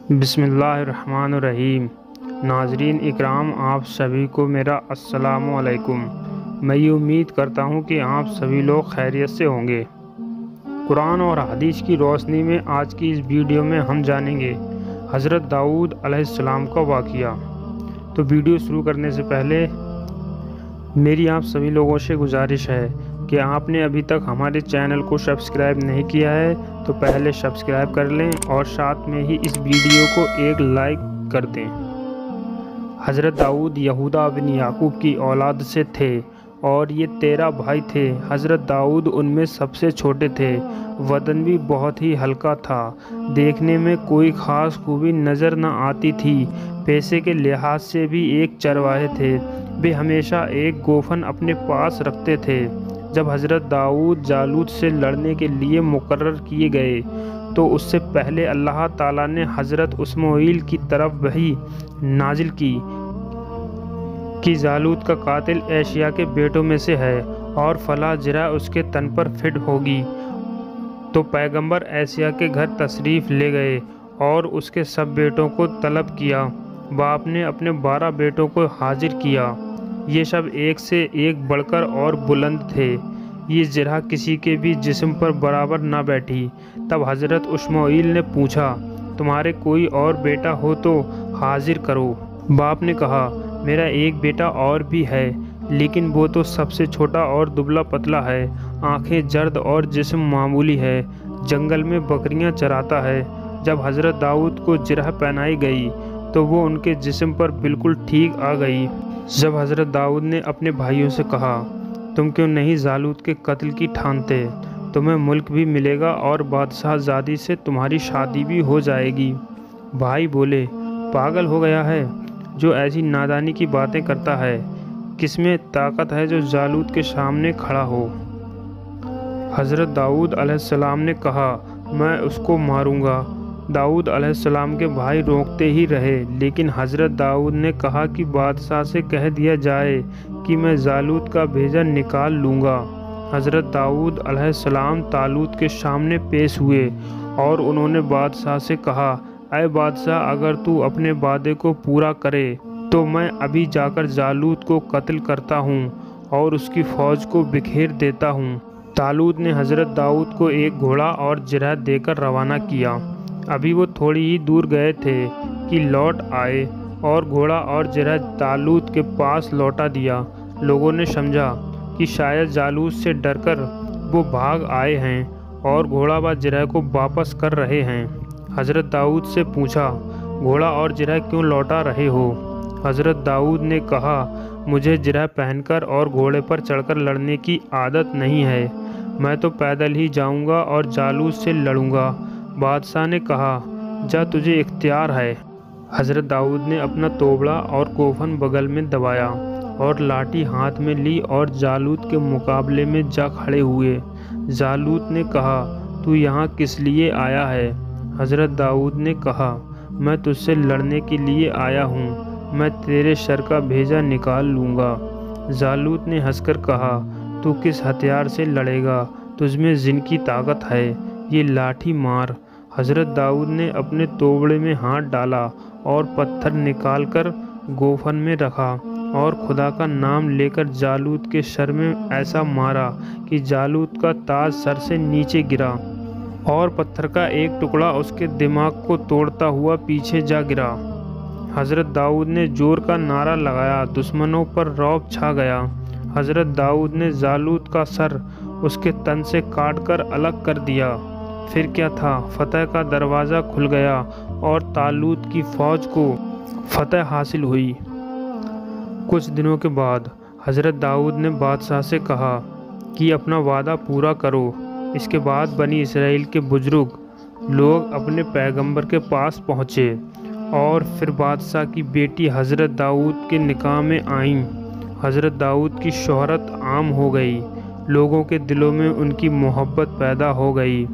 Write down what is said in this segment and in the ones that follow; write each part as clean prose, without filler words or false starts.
بسم اللہ الرحمن الرحیم۔ ناظرین اکرام، آپ سبھی کو میرا السلام علیکم۔ میں یہ امید کرتا ہوں کہ آپ سبھی لوگ خیریت سے ہوں گے۔ قرآن اور حدیث کی روشنی میں آج کی اس ویڈیو میں ہم جانیں گے حضرت داؤد علیہ السلام کا واقعہ۔ تو ویڈیو شروع کرنے سے پہلے میری آپ سبھی لوگوں سے گزارش ہے کہ آپ نے ابھی تک ہمارے چینل کو سبسکرائب نہیں کیا ہے تو پہلے سبسکرائب کر لیں اور ساتھ میں ہی اس ویڈیو کو ایک لائک کر دیں۔ حضرت داؤد یہودا بن یعقوب کی اولاد سے تھے اور یہ 13 بھائی تھے۔ حضرت داؤد ان میں سب سے چھوٹے تھے۔ بدن بھی بہت ہی ہلکا تھا، دیکھنے میں کوئی خاص خوبی نظر نہ آتی تھی۔ پیشے کے لحاظ سے بھی ایک چرواہے تھے، وہ ہمیشہ ایک گوفن اپنے پاس رکھتے تھے۔ جب حضرت داؤد جالوت سے لڑنے کے لیے مقرر کیے گئے تو اس سے پہلے اللہ تعالیٰ نے حضرت اسماعیل کی طرف وحی نازل کی کہ جالوت کا قاتل ایشیا کے بیٹوں میں سے ہے اور فلاں جرح اس کے تن پر فٹ ہوگی۔ تو پیغمبر ایشیا کے گھر تشریف لے گئے اور اس کے سب بیٹوں کو طلب کیا۔ باپ نے اپنے 12 بیٹوں کو حاضر کیا، یہ سب ایک سے ایک بڑھ کر اور بلند تھے۔ یہ جرح کسی کے بھی جسم پر برابر نہ بیٹھی۔ تب حضرت اسماعیل نے پوچھا، تمہارے کوئی اور بیٹا ہو تو حاضر کرو۔ باپ نے کہا، میرا ایک بیٹا اور بھی ہے، لیکن وہ تو سب سے چھوٹا اور دبلا پتلا ہے، آنکھیں زرد اور جسم معمولی ہے، جنگل میں بکریاں چراتا ہے۔ جب حضرت داؤد کو جرح پہنائی گئی تو وہ ان کے جسم پر بالکل ٹھیک آ گئی۔ جب حضرت داؤد نے اپنے بھائیوں سے کہا، تم کیوں نہیں جالوت کے قتل کی ٹھانتے؟ تمہیں ملک بھی ملے گا اور بادشاہ زادی سے تمہاری شادی بھی ہو جائے گی۔ بھائی بولے، پاگل ہو گیا ہے جو ایسی نادانی کی باتیں کرتا ہے؟ کس میں طاقت ہے جو جالوت کے سامنے کھڑا ہو؟ حضرت داؤد علیہ السلام نے کہا، میں اس کو ماروں گا۔ داؤد علیہ السلام کے بھائی روکتے ہی رہے، لیکن حضرت داؤد نے کہا کہ بادشاہ سے کہہ دیا جائے کہ میں جالوت کا بھیجا نکال لوں گا۔ حضرت داؤد علیہ السلام طالوت کے سامنے پیش ہوئے اور انہوں نے بادشاہ سے کہا، اے بادشاہ، اگر تو اپنے وعدے کو پورا کرے تو میں ابھی جا کر جالوت کو قتل کرتا ہوں اور اس کی فوج کو بکھیر دیتا ہوں۔ طالوت نے حضرت داؤد کو ایک گھوڑا اور جرح دے کر روانہ کیا۔ ابھی وہ تھوڑی ہی دور گئے تھے کہ لوٹ آئے اور گھوڑا اور جرح طالوت کے پاس لوٹا دیا۔ لوگوں نے سمجھا کہ شاید جالوت سے ڈر کر وہ بھاگ آئے ہیں اور گھوڑا و جرح کو واپس کر رہے ہیں۔ حضرت داؤد سے پوچھا، گھوڑا اور جرح کیوں لوٹا رہے ہو؟ حضرت داؤد نے کہا، مجھے جرح پہن کر اور گھوڑے پر چڑھ کر لڑنے کی عادت نہیں ہے، میں تو پیدل ہی جاؤں گا اور جالوت سے لڑوں گا۔ بادشاہ نے کہا، جا، تجھے اختیار ہے۔ حضرت داؤد نے اپنا توبڑا اور کوفن بغل میں دبایا اور لاٹھی ہاتھ میں لی اور جالوت کے مقابلے میں جا کھڑے ہوئے۔ جالوت نے کہا، تو یہاں کس لیے آیا ہے؟ حضرت داؤد نے کہا، میں تجھ سے لڑنے کے لیے آیا ہوں، میں تیرے سر کا بھیجا نکال لوں گا۔ جالوت نے ہنس کر کہا، تو کس ہتھیار سے لڑے گا؟ تجھ میں جن کی طاقت ہے، یہ لاٹھی مار۔ حضرت داؤد نے اپنے توبڑے میں ہاتھ ڈالا اور پتھر نکال کر گوفن میں رکھا اور خدا کا نام لے کر جالوت کے سر میں ایسا مارا کہ جالوت کا تاج سر سے نیچے گرا اور پتھر کا ایک ٹکڑا اس کے دماغ کو توڑتا ہوا پیچھے جا گرا۔ حضرت داؤد نے زور کا نعرہ لگایا، دشمنوں پر رعب چھا گیا۔ حضرت داؤد نے جالوت کا سر اس کے تن سے کاٹ کر الگ کر دیا۔ پھر کیا تھا، فتح کا دروازہ کھل گیا اور طالوت کی فوج کو فتح حاصل ہوئی۔ کچھ دنوں کے بعد حضرت داؤد نے بادشاہ سے کہا کہ اپنا وعدہ پورا کرو۔ اس کے بعد بنی اسرائیل کے بزرگ لوگ اپنے پیغمبر کے پاس پہنچے اور پھر بادشاہ کی بیٹی حضرت داؤد کے نکاح میں آئیں۔ حضرت داؤد کی شہرت عام ہو گئی، لوگوں کے دلوں میں ان کی محبت پیدا ہو گئی۔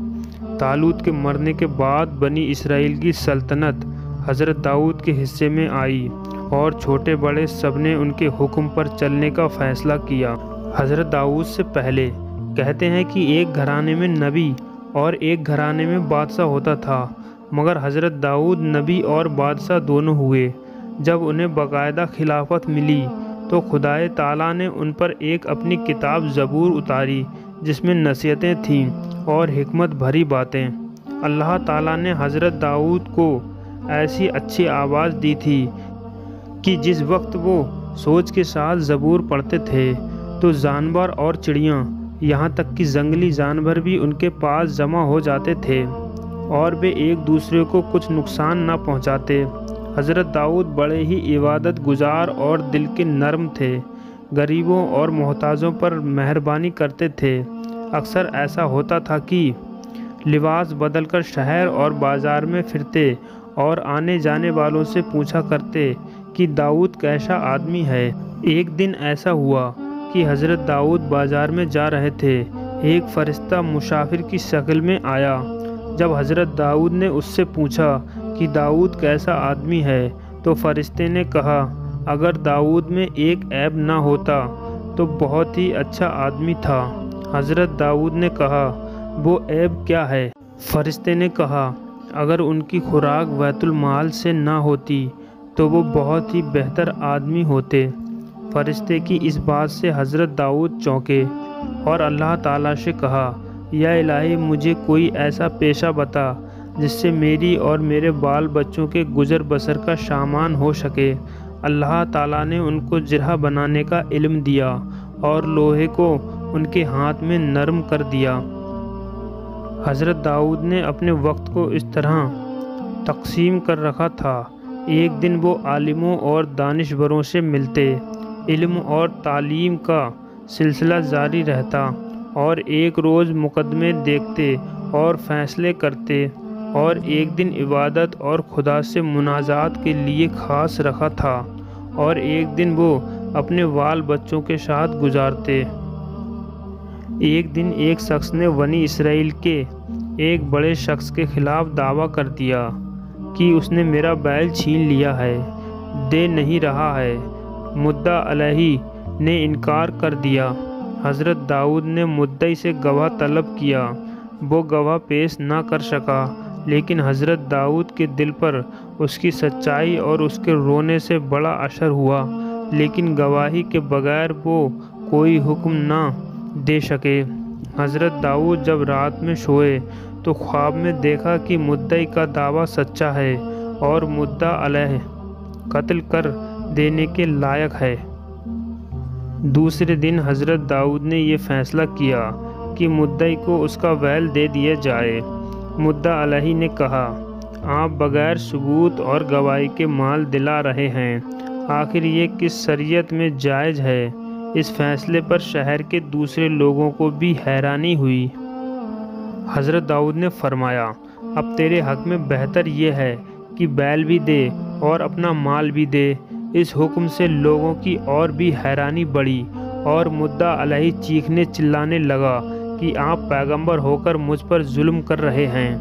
طالوت کے مرنے کے بعد بنی اسرائیل کی سلطنت حضرت داؤد کے حصے میں آئی اور چھوٹے بڑے سب نے ان کے حکم پر چلنے کا فیصلہ کیا۔ حضرت داؤد سے پہلے کہتے ہیں کہ ایک گھرانے میں نبی اور ایک گھرانے میں بادشاہ ہوتا تھا۔ مگر حضرت داؤد نبی اور بادشاہ دونوں ہوئے۔ جب انہیں باقاعدہ خلافت ملی تو خدائے تعالیٰ نے ان پر ایک اپنی کتاب زبور اتاری جس میں نصیحتیں تھیں اور حکمت بھری باتیں۔ اللہ تعالیٰ نے حضرت داؤد کو ایسی اچھی آواز دی تھی کہ جس وقت وہ سوچ کے ساتھ زبور پڑھتے تھے تو جانور اور چڑیاں یہاں تک کہ جنگلی جانور بھی ان کے پاس جمع ہو جاتے تھے اور وہ ایک دوسرے کو کچھ نقصان نہ پہنچاتے۔ حضرت داؤد بڑے ہی عبادت گزار اور دل کے نرم تھے، غریبوں اور محتاجوں پر مہربانی کرتے تھے۔ اکثر ایسا ہوتا تھا کہ لباس بدل کر شہر اور بازار میں پھرتے اور آنے جانے والوں سے پوچھا کرتے کہ داؤد کیسا آدمی ہے۔ ایک دن ایسا ہوا کہ حضرت داؤد بازار میں جا رہے تھے۔ ایک فرشتہ مسافر کی شکل میں آیا۔ جب حضرت داؤد نے اس سے پوچھا کہ داؤد کیسا آدمی ہے تو فرشتے نے کہا، اگر داؤد میں ایک عیب نہ ہوتا تو بہت ہی اچھا آدمی تھا۔ حضرت داؤد نے کہا، وہ عیب کیا ہے؟ فرشتے نے کہا، اگر ان کی خوراک بیت المال سے نہ ہوتی تو وہ بہت ہی بہتر آدمی ہوتے۔ فرشتے کی اس بات سے حضرت داؤد چونکے اور اللہ تعالیٰ سے کہا، یا الہی مجھے کوئی ایسا پیشہ بتا جس سے میری اور میرے بال بچوں کے گزر بسر کا سامان ہو سکے۔ اللہ تعالیٰ نے ان کو جرح بنانے کا علم دیا اور لوہے کو ان کے ہاتھ میں نرم کر دیا۔ حضرت داؤد نے اپنے وقت کو اس طرح تقسیم کر رکھا تھا۔ ایک دن وہ عالموں اور دانشوروں سے ملتے، علم اور تعلیم کا سلسلہ جاری رہتا، اور ایک روز مقدمے دیکھتے اور فیصلے کرتے، اور ایک دن عبادت اور خدا سے مناجات کے لیے خاص رکھا تھا، اور ایک دن وہ اپنے بال بچوں کے ساتھ گزارتے۔ ایک دن ایک شخص نے بنی اسرائیل کے ایک بڑے شخص کے خلاف دعویٰ کر دیا کہ اس نے میرا بیل چھین لیا ہے، دے نہیں رہا ہے۔ مدعا علیہ نے انکار کر دیا۔ حضرت داؤد نے مدعی سے گواہ طلب کیا۔ وہ گواہ پیش نہ کر سکا، لیکن حضرت داؤد کے دل پر اس کی سچائی اور اس کے رونے سے بڑا اثر ہوا، لیکن گواہی کے بغیر وہ کوئی حکم نہ دے سکے۔ حضرت داؤد جب رات میں سوئے تو خواب میں دیکھا کہ مدعی کا دعویٰ سچا ہے اور مدعا علیہ قتل کر دینے کے لائق ہے۔ دوسرے دن حضرت داؤد نے یہ فیصلہ کیا کہ مدعی کو اس کا بیل دے دیا جائے۔ مدعا علیہ نے کہا، آپ بغیر ثبوت اور گواہی کے مال دلا رہے ہیں، آخر یہ کس شریعت میں جائز ہے؟ اس فیصلے پر شہر کے دوسرے لوگوں کو بھی حیرانی ہوئی۔ حضرت داؤد نے فرمایا، اب تیرے حق میں بہتر یہ ہے کہ بیل بھی دے اور اپنا مال بھی دے۔ اس حکم سے لوگوں کی اور بھی حیرانی بڑھی اور مدعا علیہ چیخنے چلانے لگا کہ آپ پیغمبر ہو کر مجھ پر ظلم کر رہے ہیں۔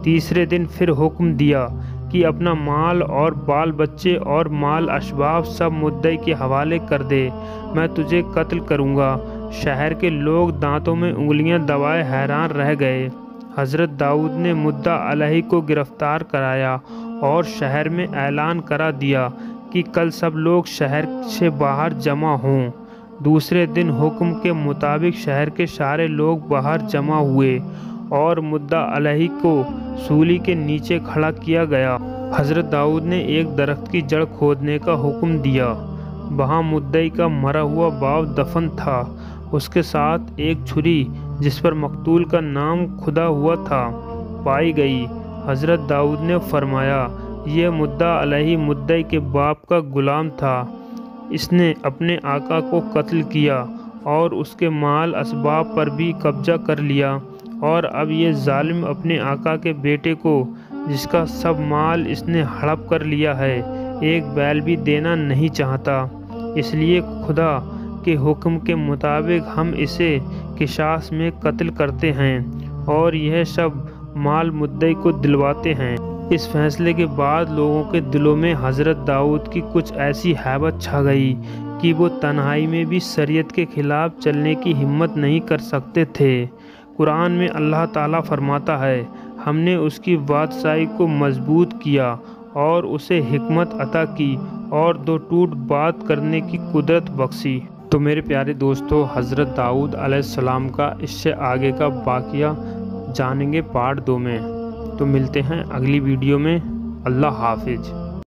تیسرے دن پھر حکم دیا کہ اپنا مال اور بال بچے اور مال اسباب سب مدعی کے حوالے کر دے، میں تجھے قتل کروں گا۔ شہر کے لوگ دانتوں میں انگلیاں دبائے حیران رہ گئے۔ حضرت داؤد نے مدعا علیہ کو گرفتار کرایا اور شہر میں اعلان کرا دیا کہ کل سب لوگ شہر سے باہر جمع ہوں۔ دوسرے دن حکم کے مطابق شہر کے سارے لوگ باہر جمع ہوئے اور مدعا علیہ کو سولی کے نیچے کھڑا کیا گیا۔ حضرت داؤد نے ایک درخت کی جڑ کھودنے کا حکم دیا۔ وہاں مدعی کا مرا ہوا باپ دفن تھا، اس کے ساتھ ایک چھری جس پر مقتول کا نام کھدا ہوا تھا پائی گئی۔ حضرت داؤد نے فرمایا، یہ مدعا علیہ مدعی کے باپ کا غلام تھا، اس نے اپنے آقا کو قتل کیا اور اس کے مال اسباب پر بھی قبضہ کر لیا، اور اب یہ ظالم اپنے آقا کے بیٹے کو جس کا سب مال اس نے ہڑپ کر لیا ہے ایک بیل بھی دینا نہیں چاہتا۔ اس لیے خدا کے حکم کے مطابق ہم اسے قصاص میں قتل کرتے ہیں اور یہ سب مال مدعی کو دلواتے ہیں۔ اس فیصلے کے بعد لوگوں کے دلوں میں حضرت داؤد کی کچھ ایسی ہیبت چھا گئی کہ وہ تنہائی میں بھی شریعت کے خلاف چلنے کی ہمت نہیں کر سکتے تھے۔ قرآن میں اللہ تعالیٰ فرماتا ہے، ہم نے اس کی بادشاہی کو مضبوط کیا اور اسے حکمت عطا کی اور دو ٹوٹ بات کرنے کی قدرت بخشی۔ تو میرے پیارے دوستو، حضرت داؤد علیہ السلام کا اس سے آگے کا واقعہ جانیں گے پارٹ 2 میں۔ تو ملتے ہیں اگلی ویڈیو میں۔ اللہ حافظ۔